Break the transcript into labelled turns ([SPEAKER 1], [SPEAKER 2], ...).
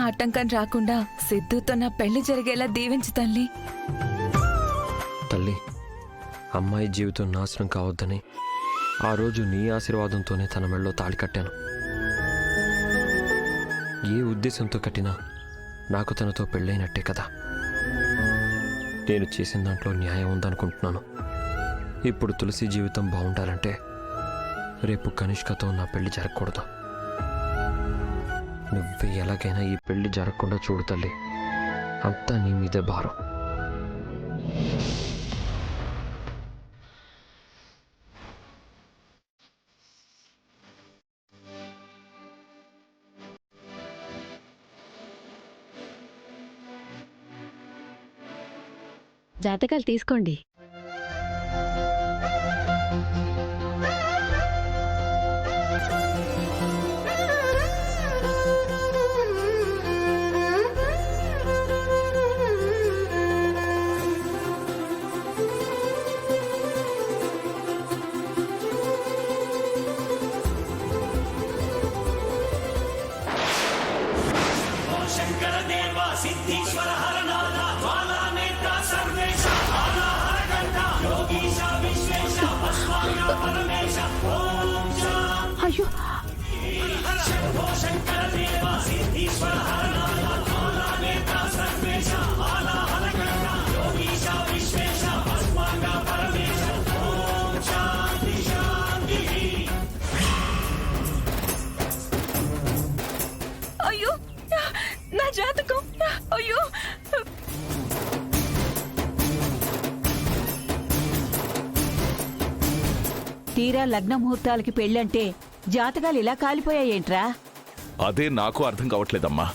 [SPEAKER 1] ఆటంకం రాకుండా సిద్ధుతో నా పెళ్లి జరిగేలా దీవించు తల్లి.
[SPEAKER 2] తల్లి, అమ్మాయి జీవితం నాశనం కావద్దని ఆ రోజు నీ ఆశీర్వాదంతోనే తన మెళ్ళలో తాళి కట్టాను. ఏ ఉద్దేశంతో కట్టినా నాకు తనతో పెళ్ళైనట్టే కదా. నేను చేసిన దాంట్లో న్యాయం ఉందనుకుంటున్నాను. ఇప్పుడు తులసి జీవితం బాగుండాలంటే రేపు కనిష్కతో నా పెళ్లి జరగకూడదు. నువ్వే ఎలాగైనా ఈ పెళ్లి జరగకుండా చూడు తల్లి. అంతా నీ మీదే భారం.
[SPEAKER 3] జాతకాలు తీసుకోండి. అయ్యో,
[SPEAKER 1] అయ్యో నా జాతకం. అయ్యో
[SPEAKER 4] తీరా లగ్న ముహూర్తాలకి పెళ్ళంటే జాతకాలు ఇలా కాలిపోయాయేంట్రా?
[SPEAKER 5] అదే నాకు అర్థం కావట్లేదమ్మా.